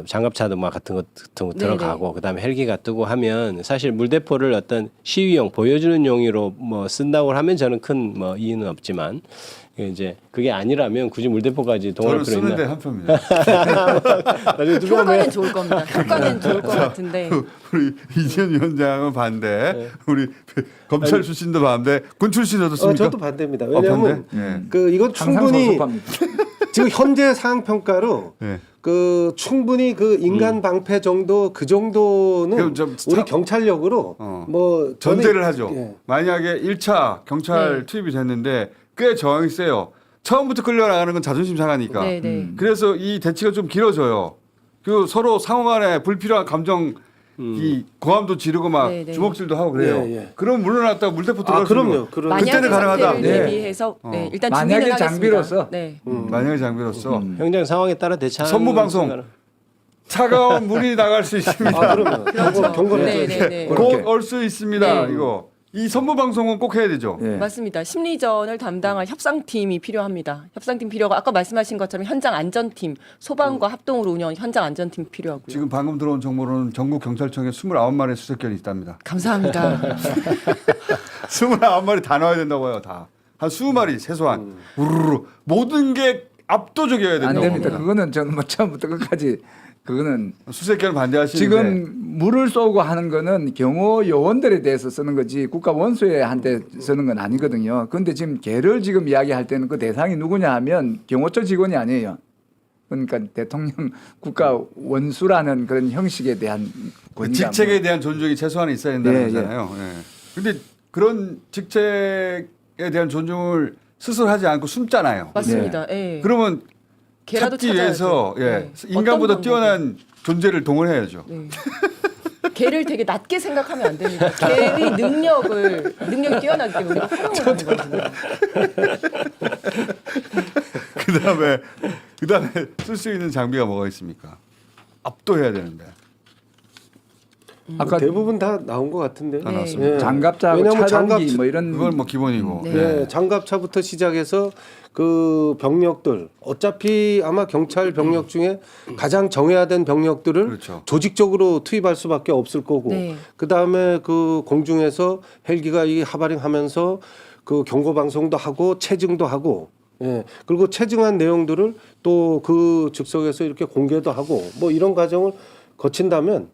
장갑차도 막 같은 거 네네. 들어가고 그다음에 헬기가 뜨고 하면 사실 물대포를 어떤 시위용 보여주는 용의로 뭐 쓴다고 하면 저는 큰 뭐 이의는 없지만 이제 그게 아니라면 굳이 물대포까지 동원할 저는 필요 쓰는데 있나? 한 표입니다. 나중에 누가 효과는 좋을 겁니다. 효과는 좋을 것 같은데. 우리 이지현 위원장은 반대. 우리 검찰 출신도 반대. 군 출신 어떻습니까? 저도 반대입니다. 왜냐하면 반대? 예. 그 이건 항상 충분히 소속합니다. 지금 현재 상황 평가로 예. 그 충분히 그 인간 방패 정도 그 정도는 그럼 좀 우리 경찰력으로 뭐 전제를 저는- 하죠. 예. 만약에 1차 경찰 네. 투입이 됐는데 꽤 저항이 세요. 처음부터 끌려나가는 건 자존심 상하니까. 네, 네. 그래서 이 대치가 좀 길어져요. 그 서로 상호 간에 불필요한 감정 이 고함도 지르고 막 네, 네. 주먹질도 하고 그래요. 예, 예. 그럼 물러났다가 물대포 들어갈 수 있는 그럼요. 거. 그럼 만약의 그때는 가능하다. 상태를 네. 대비해서 네, 일단 만약의 준비는 하겠습니다. 장비로서. 네. 만약에 장비로서 현장 상황에 따라 대처하는 선무방송. 거는 차가운 물이 나갈 수 있습니다. 그러면 그렇죠. 경고를 네, 해줘야죠. 네, 네. 그렇게. 꼭 올 수 있습니다. 네. 이거 이 선무 방송은 꼭 해야 되죠. 예. 맞습니다. 심리전을 담당할 협상팀이 필요합니다. 협상팀 필요하고 아까 말씀하신 것처럼 현장 안전팀, 소방과 합동으로 운영 현장 안전팀 필요하고요. 지금 방금 들어온 정보로는 전국 경찰청에 29마리 수색견이 있답니다. 감사합니다. 29마리 다 넣어야 된다고 해요. 다. 한 20마리 최소한. 우르르 모든 게 압도적이어야 안 된다고 됩니다. 합니다. 그거는 저는 뭐 처음부터 끝까지 그거는 수색견 반대하시는데 지금 물을 쏘고 하는 거는 경호 요원들에 대해서 쓰는 거지 국가 원수한테 쓰는 건 아니거든요. 그런데 지금 개를 지금 이야기할 때는 그 대상이 누구냐 하면 경호처 직원이 아니에요. 그러니까 대통령 국가 원수라는 그런 형식에 대한 그 권위가 직책에 대한 존중이 최소한 있어야 된다는 예, 거잖아요. 그런데 그런 직책에 대한 존중을 스스로 하지 않고 숨잖아요. 맞습니다. 예. 그러면 개라도 찾기 위해서 찾아야죠. 예, 네. 인간보다 어떤 뛰어난 존재를 동원해야죠. 네. 개를 되게 낮게 생각하면 안 됩니다. 개의 능력이 뛰어나기 때문에 우리가 활용을 하는 거거든요. 그다음에 쓸 수 있는 장비가 뭐가 있습니까? 압도해야 되는데. 아까 대부분 다 나온 것 같은데. 다 나왔습니다. 예. 장갑차, 왜냐하면 차단기 뭐 이런 그건 뭐 기본이고. 네. 예, 장갑차부터 시작해서 그 병력들 어차피 아마 경찰 병력 중에 가장 정해야 된 병력들을 그렇죠. 조직적으로 투입할 수밖에 없을 거고 네. 그 다음에 그 공중에서 헬기가 이 하바링하면서 그 경고 방송도 하고 체증도 하고 예 그리고 체증한 내용들을 또 그 즉석에서 이렇게 공개도 하고 뭐 이런 과정을 거친다면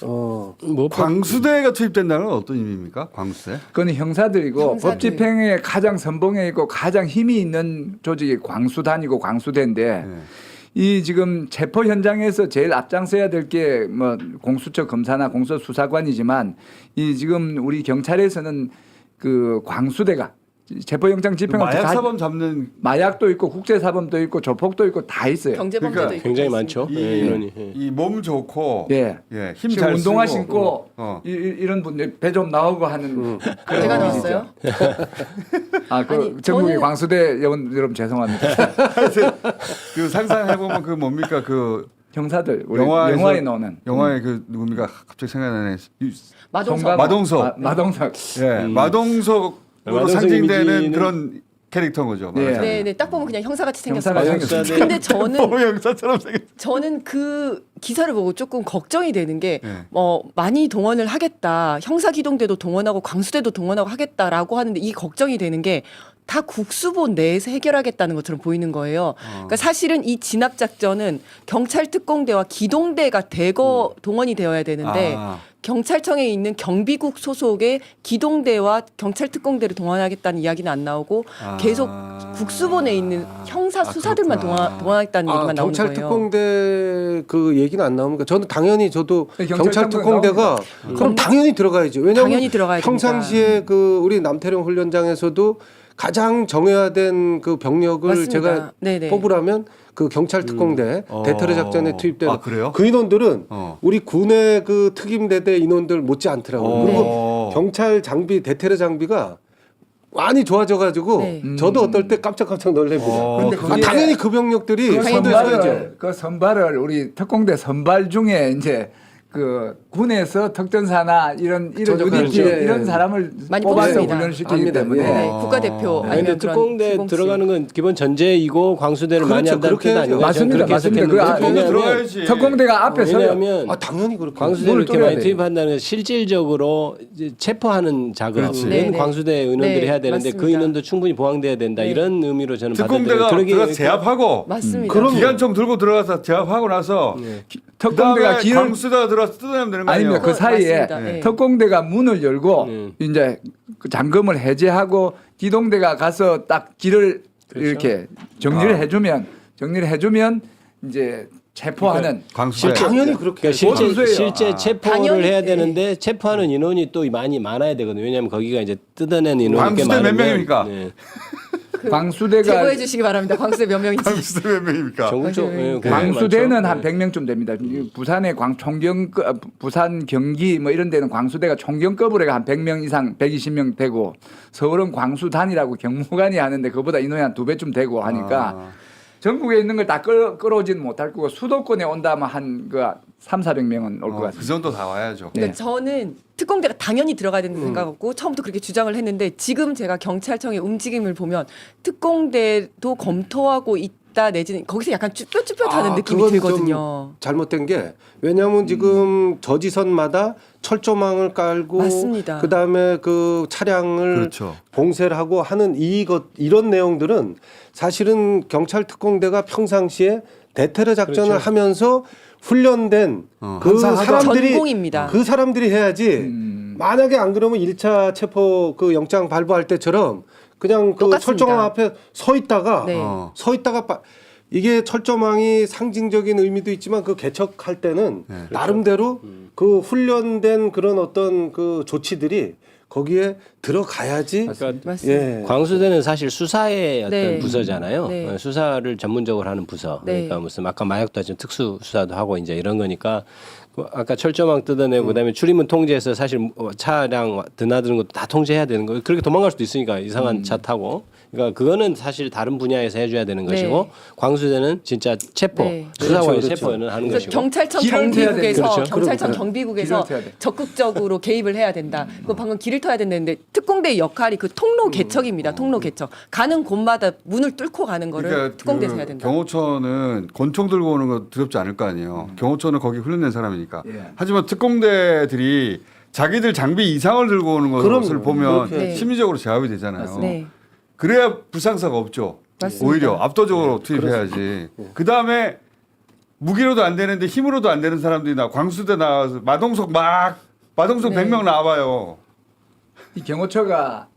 뭐 광수대가 투입된다는 건 어떤 의미입니까? 광수대? 그건 형사들이고 형사들. 법 집행에 가장 선봉에 있고 가장 힘이 있는 조직이 광수단이고 광수대인데 네. 이 지금 체포 현장에서 제일 앞장서야 될 게 뭐 공수처 검사나 공수처 수사관이지만 이 지금 우리 경찰에서는 그 광수대가 체포영장 집행을 마약 다- 사범 잡는 마약도 있고 국제사범도 있고 조폭도 있고 다 있어요. 경제범죄도 그러니까 있고 굉장히 그렇습니다. 많죠. 예, 인원이. 예. 이 몸 좋고 예. 힘 지금 잘 운동화 쓰고 신고 어. 이런 분들 배 좀 나오고 하는 그런 제가 분이시죠. 나왔어요? 아, 그 아니, 전국의 저는- 광수대 여러분 죄송합니다. 그 상상해 보면 그 뭡니까 그 형사들 우리 영화에서 영화에 나오는 영화의 그 누굽니까 갑자기 생각나네. 마동석. 마동석. 마동석. 예, 마동석으로 마동석 상징되는 이미지는- 그런 캐릭터인 거죠. 예. 말하자면. 네, 네, 딱 보면 그냥 형사같이 형사가 생겼어요. 생겼어요. 근데 저는 너무 형사처럼 생겼. 저는 그 기사를 보고 조금 걱정이 되는 게 네. 많이 동원을 하겠다. 형사기동대도 동원하고 광수대도 동원하고 하겠다라고 하는데 이 걱정이 되는 게 다 국수본 내에서 해결하겠다는 것처럼 보이는 거예요. 그러니까 사실은 이 진압 작전은 경찰 특공대와 기동대가 대거 동원이 되어야 되는데 아. 경찰청에 있는 경비국 소속의 기동대와 경찰 특공대를 동원하겠다는 이야기는 안 나오고 아. 계속 국수본에 있는 형사 수사들만 그렇구나. 동원하겠다는 얘기만 나오는 경찰 거예요. 특공대 그 얘기는 안 나옵니까? 저는 당연히 저도 네, 경찰 경찰 특공대가 그럼 당연히 들어가야죠. 왜냐하면 당연히 들어가야 평상시에 그 우리 남태령 훈련장에서도 가장 정해야 된 그 병력을 맞습니다. 제가 네네. 뽑으라면 그 경찰 특공대 대테러 작전에 투입된 아, 그래요? 그 인원들은 어. 우리 군의 그 특임대대 인원들 못지 않더라고요. 그리고 어. 경찰 장비 대테러 장비가 많이 좋아져가지고 네. 저도 어떨 때 깜짝깜짝 놀랍니다. 어, 근데 아, 그게- 당연히 그 병력들이 그 선도해야죠. 선발을 우리 특공대 선발 중에 이제 그 군에서 특전사나 이런 전역하는 UDP 거죠. 이런 예. 사람을 많이 뽑아서 뽑습니다. 훈련시키기 압니다. 때문에 예. 네, 국가대표 아니, 아니면 근데 그런 특공대 기공식. 들어가는 건 기본 전제이고 광수대를 많이 그렇죠. 한다는 그렇게 뜻 해야죠. 아닌가요? 저는 맞습니다. 그렇게 맞습니다. 해석했는데 그 특공대 왜냐하면 들어가야지. 특공대가 앞에 서요. 왜냐하면 아 당연히 그렇게. 광수대를 물을 이렇게 뚫어야 많이 돼. 투입한다는 건 실질적으로 이제 체포하는 작업은 그렇지. 네네. 광수대 인원들이 네, 해야 되는데 그 맞습니다. 인원도 충분히 보강돼야 된다 네. 이런 의미로 저는 특공대가 받아들여요. 들어가서 제압하고 맞습니다. 그럼- 기관총 들고 들어가서 제압하고 나서 특공대가 그다음에 길을 광수대가 들어와서 뜯어내면 되는 거 아니에요? 아닙니다. 그 사이에 맞습니다. 네. 특공대가 문을 열고 이제 그 잠금을 해제하고 기동대가 가서 딱 길을 그렇죠. 이렇게 정리를 해주면 이제 체포하는 광수대. 당연히 그렇게. 그러니까 보수예요. 실제 체포를 당연히, 해야 네. 되는데 체포하는 인원이 또 많이 많아야 되거든요. 왜냐하면 거기가 이제 뜯어낸 인원이 꽤 광수대 몇 많으면 명입니까? 네. 광수대가 제보해 주시기 바랍니다. 광수대 몇 명인지. 광수대 몇 명입니까? 전국적 네. 광수대는 많죠. 한 100명쯤 됩니다. 부산의 부산 경기 뭐 이런 데는 광수대가 총경급으로 해가 한 100명 이상 120명 되고 서울은 광수단이라고 경무관이 하는데 그보다 인원이 한 2배쯤 되고 하니까 전국에 있는 걸 다 끌어오지는 못할 거고 수도권에 온다면 한그 300~400명은 올 것 같습니다. 그 정도 다 와야죠. 그러니까 네. 저는 특공대가 당연히 들어가야 된다고 생각하고 처음부터 그렇게 주장을 했는데 지금 제가 경찰청의 움직임을 보면 특공대도 검토하고 있다 내지는 거기서 약간 쭈뼛쭈뼛하는 느낌이 그건 들거든요. 좀 잘못된 게 왜냐하면 지금 저지선마다 철조망을 깔고 맞습니다. 그다음에 그 차량을 그렇죠. 봉쇄를 하고 하는 이런 내용들은 사실은 경찰 특공대가 평상시에 대테러 작전을 그렇죠. 하면서 훈련된 그 항상 하던 사람들이 전공입니다. 그 사람들이 해야지. 만약에 안 그러면 1차 체포 그 영장 발부할 때처럼 그냥 그 똑같습니다. 철조망 앞에 서 있다가 네. 서 있다가 이게 철조망이 상징적인 의미도 있지만 그 개척할 때는 나름대로 그 훈련된 그런 어떤 그 조치들이 거기에 들어가야지. 그러니까 맞습니다. 예. 광수대는 사실 수사의 어떤 네. 부서잖아요. 네. 수사를 전문적으로 하는 부서. 네. 그러니까 무슨 아까 마약도 하지만 특수 수사도 하고 이제 이런 거니까 그 아까 철조망 뜯어내고 그다음에 출입문 통제해서 사실 차량 드나드는 것도 다 통제해야 되는 거예요. 그렇게 도망갈 수도 있으니까 이상한 차 타고. 그러니까 그거는 사실 다른 분야에서 해줘야 되는 네. 것이고 광수대는 진짜 체포 네. 수사관의 그렇죠, 체포는 하는 그래서 것이고. 경찰청 길을 트야 경비국에서 됩니다. 그렇죠. 경찰청 그럼, 경비국에서 길을 트야 돼. 적극적으로 개입을 해야 된다. 그 방금 길을 터야 된다는데 특공대의 역할이 그 통로 개척입니다. 통로 개척. 가는 곳마다 문을 뚫고 가는 거를 그러니까 특공대에서 그 해야 된다. 경호처는 권총 들고 오는 거 두렵지 않을 거 아니에요. 경호처는 거기 훈련된 사람이니까. 예. 하지만 특공대들이 자기들 장비 이상을 들고 오는 것을 그럼요. 보면 그렇게. 심리적으로 제압이 되잖아요. 네. 그래야 불상사가 없죠. 맞습니다. 오히려 압도적으로 투입해야지. 그 다음에 무기로도 안 되는데 힘으로도 안 되는 사람들이 광수대 나와서 마동석 네. 100명 나와요. 이 경호처가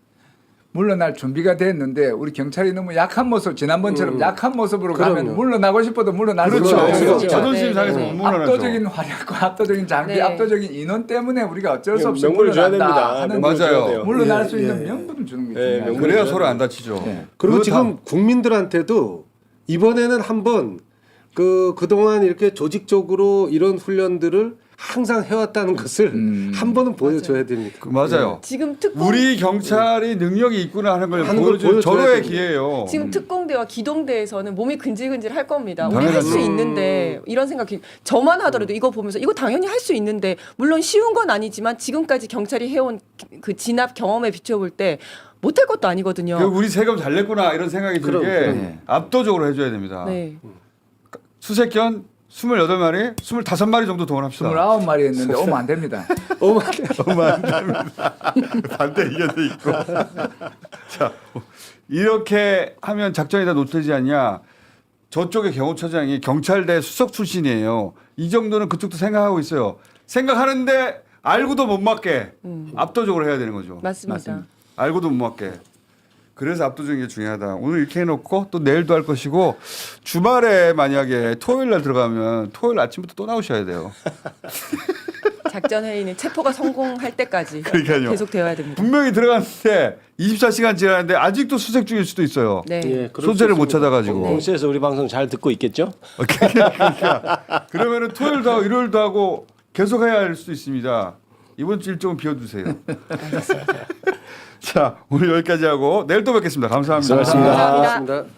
물러날 준비가 됐는데 우리 경찰이 너무 약한 모습 지난번처럼 약한 모습으로 가면 그럼요. 물러나고 싶어도 물러날 그렇죠. 수가 없어요. 그렇죠. 자존심 네, 상해서 네, 못 네. 물러나죠. 압도적인 활약과 압도적인 장비, 네. 압도적인 인원 때문에 우리가 어쩔 수 없이 명분을 줘야 물러난다 됩니다. 하는 명분을 줘야 돼요. 물러날 예, 수 있는 예. 명분을 주는 게 예, 중요해요. 명분. 그래야 서로 안 다치죠. 네. 그리고 그거 지금 다- 국민들한테도 이번에는 한번 그동안 이렇게 조직적으로 이런 훈련들을 항상 해왔다는 것을 한 번은 보여줘야 됩니다. 맞아요. 지금 특공 우리 경찰이 능력이 있구나 하는 걸 하는 걸 보여줄 보여줘야 절호의 됩니다. 기회예요. 지금 특공대와 기동대에서는 몸이 근질근질 할 겁니다. 우리 당연하죠. 할 수 있는데 이런 생각이 저만 하더라도 이거 보면서 이거 당연히 할 수 있는데 물론 쉬운 건 아니지만 지금까지 경찰이 해온 그 진압 경험에 비춰볼 때 못할 것도 아니거든요. 결국 우리 세금 잘 냈구나 이런 생각이 들게 그럼. 압도적으로 해줘야 됩니다. 네. 수색견 28마리, 25마리 정도 동원합시다. 29마리 했는데 오면 안 됩니다. 반대 의견도 있고. 자, 이렇게 하면 작전이 다 노출되지 않냐. 저쪽의 경호처장이 경찰대 수석 출신이에요. 이 정도는 그쪽도 생각하고 있어요. 생각하는데 알고도 못 맞게 압도적으로 해야 되는 거죠. 맞습니다. 알고도 못 맞게. 그래서 압도적인 게 중요하다. 오늘 이렇게 해놓고 또 내일도 할 것이고 주말에 만약에 토요일 날 들어가면 토요일 아침부터 또 나오셔야 돼요. 작전 회의는 체포가 성공할 때까지 그러니까요. 계속 되어야 됩니다. 분명히 들어갔는데 24시간 지났는데 아직도 수색 중일 수도 있어요. 네. 예, 그럴 소재를 수 못 있습니다. 찾아가지고. 공수에서 우리 방송 잘 듣고 있겠죠? 그러니까 그러면은 토요일도 하고 일요일도 하고 계속 해야 할 수도 있습니다. 이번 주 일정은 비워두세요. 자, 오늘 여기까지 하고 내일 또 뵙겠습니다. 감사합니다. 수고하셨습니다. 감사합니다. 고맙습니다.